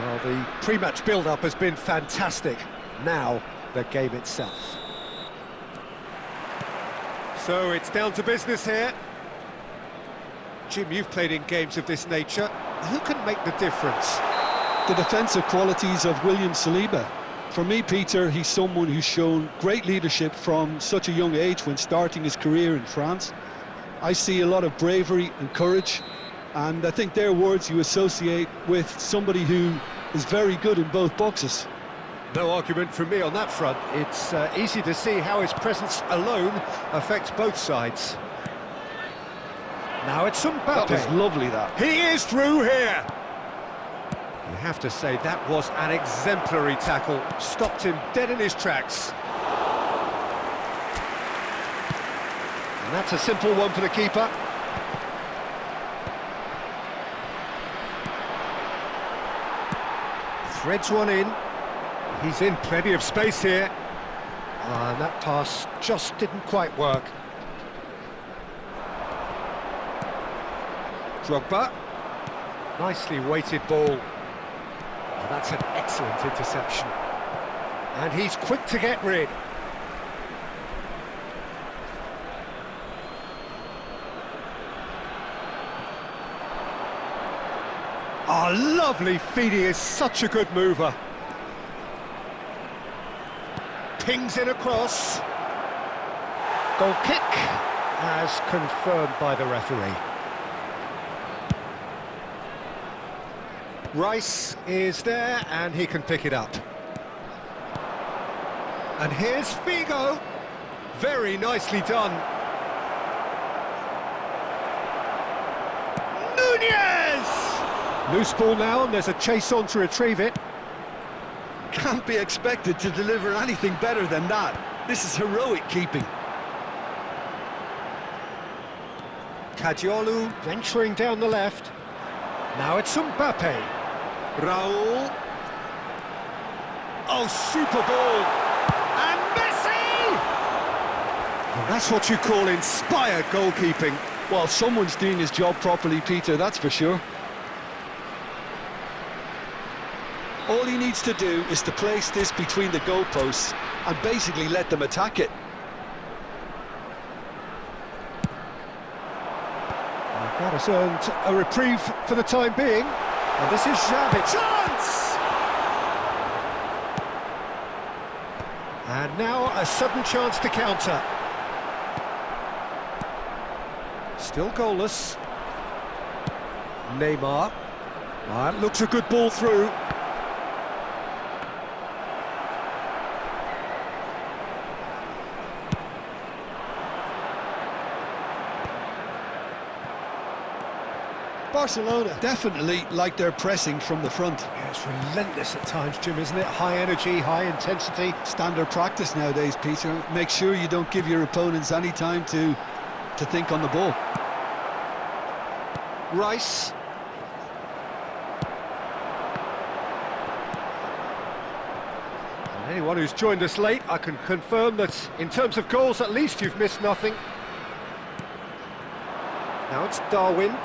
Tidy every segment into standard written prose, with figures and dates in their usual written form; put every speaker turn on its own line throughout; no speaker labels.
Well, the pre-match build-up has been fantastic. Now, the game itself. So it's down to business here. Jim, you've played in games of this nature. Who can make the difference?
The defensive qualities of William Saliba. For me, Peter, he's someone who's shown great leadership from such a young age when starting his career in France. I see a lot of bravery and courage, and I think they're words you associate with somebody who is very good in both boxes.
No argument from me on that front. It's easy to see how his presence alone affects both sides. Now it's Mbappe.
That was lovely, that.
He is through here. You have to say that was an exemplary tackle. Stopped him dead in his tracks. And that's a simple one for the keeper. Threads one in. He's in plenty of space here. And that pass just didn't quite work. Drogba. Nicely weighted ball. Oh, that's an excellent interception. And he's quick to get rid. Oh, lovely feed. He is such a good mover. Pings it across. Goal kick, as confirmed by the referee. Rice is there, and he can pick it up. And here's Figo. Very nicely done. Nunez! Loose ball now, and there's a chase on to retrieve it.
Can't be expected to deliver anything better than that. This is heroic keeping.
Kadiolu venturing down the left. Now it's Mbappe. Raul. Oh, super ball. And Messi! Well, that's what you call inspired goalkeeping.
Well, someone's doing his job properly, Peter, that's for sure. All he needs to do is to place this between the goalposts and basically let them attack it.
That has earned a reprieve for the time being. And this is Xavi. Chance! And now a sudden chance to counter. Still goalless. Neymar. That looks a good ball through.
Barcelona definitely like their pressing from the front.
Yeah, it's relentless at times, Jim, isn't it? High energy, high intensity.
Standard practice nowadays, Peter. Make sure you don't give your opponents any time to think on the ball.
Rice. And anyone who's joined us late, I can confirm that in terms of goals, at least you've missed nothing. Now it's Darwin.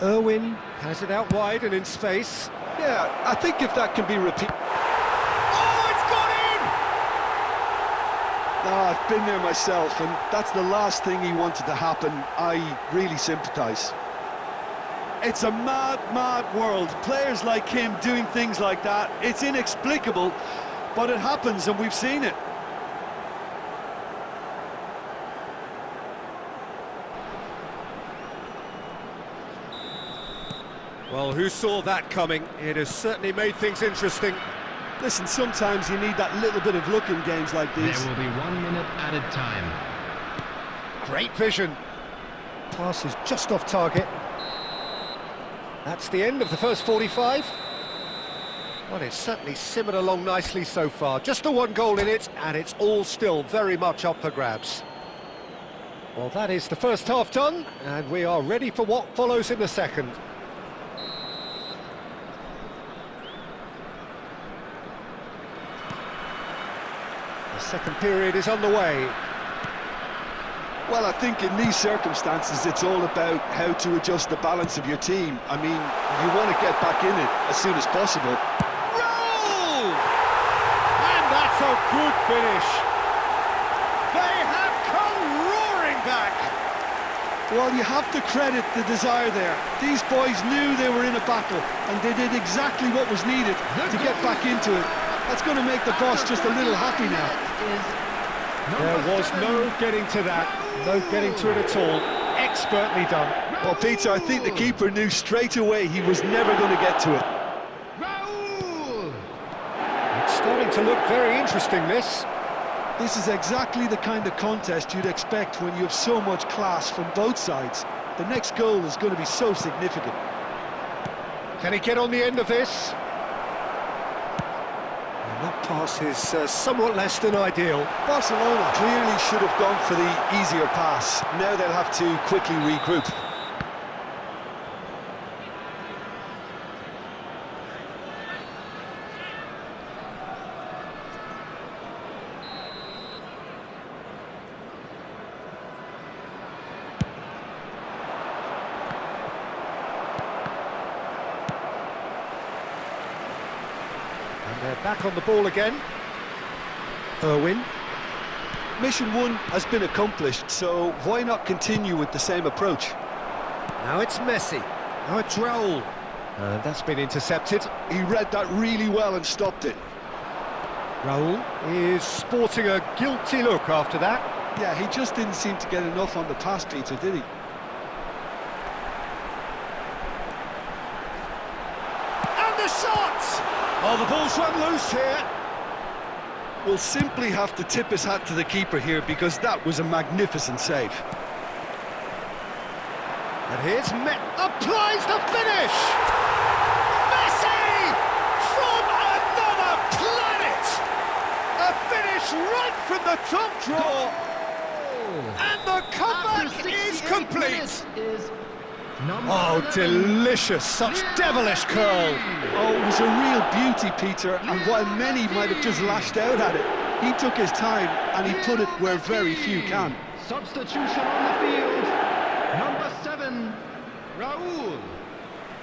Irwin has it out wide and in space.
Yeah, I think if that can be repeated...
Oh, it's gone in!
I've been there myself, and that's the last thing he wanted to happen. I really sympathise. It's a mad, mad world. Players like him doing things like that, it's inexplicable, but it happens and we've seen it.
Well, who saw that coming? It has certainly made things interesting.
Listen, sometimes you need that little bit of luck in games like these.
There will be 1 minute added time.
Great vision. Pass is just off target. That's the end of the first 45. Well, it's certainly simmered along nicely so far. Just the one goal in it, and it's all still very much up for grabs. Well, that is the first half done, and we are ready for what follows in the second. The second period is underway.
Well, I think in these circumstances, it's all about how to adjust the balance of your team. I mean, you want to get back in it as soon as possible.
Roll! And that's a good finish. They have come roaring back.
Well, you have to credit the desire there. These boys knew they were in a battle, and they did exactly what was needed to get back into it. That's going to make the boss just a little happy now.
There was no getting to that, no getting to it at all. Expertly done.
Well, Peter, I think the keeper knew straight away he was never going to get to it.
It's starting to look very interesting, this.
This is exactly the kind of contest you'd expect when you have so much class from both sides. The next goal is going to be so significant.
Can he get on the end of this? And that pass is somewhat less than ideal.
Barcelona clearly should have gone for the easier pass. Now they'll have to quickly regroup.
And they're back on the ball again. Irwin.
Mission 1 has been accomplished, so why not continue with the same approach?
Now it's Messi. Now it's Raul. And that's been intercepted.
He read that really well and stopped it.
Raul is sporting a guilty look after that.
Yeah, he just didn't seem to get enough on the pass, Peter, did he?
And the shot! Oh, the ball's run loose here.
We'll simply have to tip his hat to the keeper here because that was a magnificent save.
And here's applies the finish! Messi! From another planet! A finish right from the top draw! And the comeback is complete! Oh, delicious! Such devilish curl!
Oh, it was a real beauty, Peter, and while many might have just lashed out at it, he took his time and he put it where very few can.
Substitution on the field. Number 7, Raul.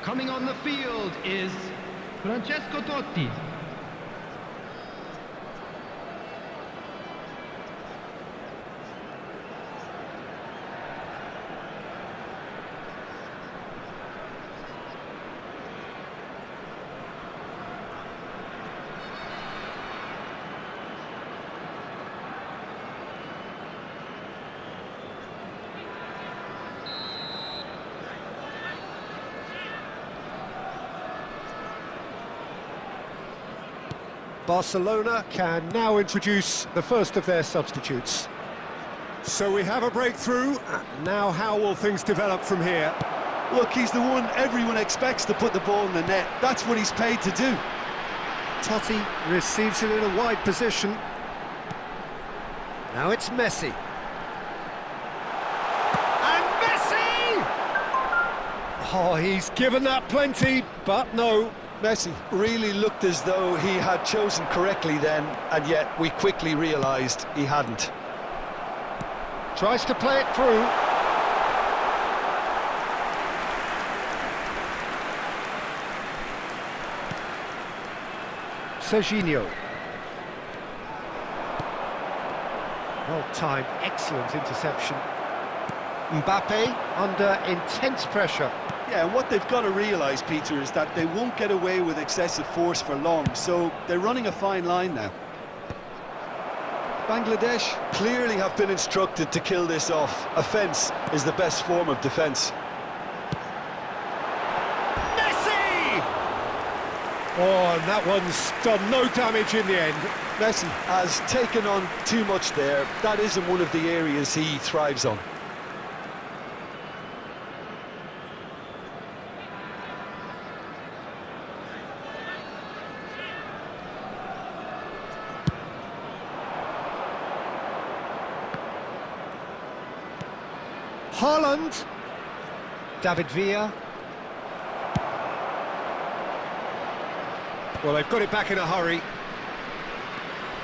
Coming on the field is Francesco Totti.
Barcelona can now introduce the first of their substitutes. So we have a breakthrough. Now how will things develop from here?
Look, he's the one everyone expects to put the ball in the net. That's what he's paid to do.
Totti receives it in a wide position. Now it's Messi. And Messi! Oh, he's given that plenty, but no.
Messi really looked as though he had chosen correctly then, and yet we quickly realised he hadn't.
Tries to play it through. Serginho. Well-timed, excellent interception. Mbappe under intense pressure.
Yeah, and what they've got to realise, Peter, is that they won't get away with excessive force for long, so they're running a fine line now. Bangladesh clearly have been instructed to kill this off. Offence is the best form of defence.
Messi! Oh, and that one's done no damage in the end.
Messi has taken on too much there. That isn't one of the areas he thrives on.
Haaland, David Villa. Well, they've got it back in a hurry.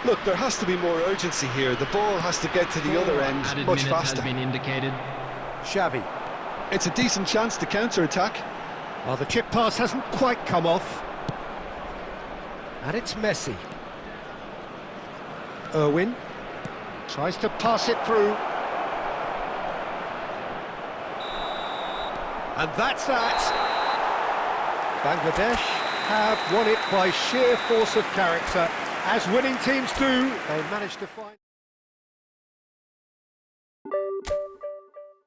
Look, there has to be more urgency here. The ball has to get to the other end
Added
much
minutes
faster.
has been indicated.
Xavi.
It's a decent chance to counter-attack.
Well, the chip pass hasn't quite come off. And it's Messi. Irwin tries to pass it through. And that's that. Bangladesh have won it by sheer force of character. As winning teams do, they managed to find...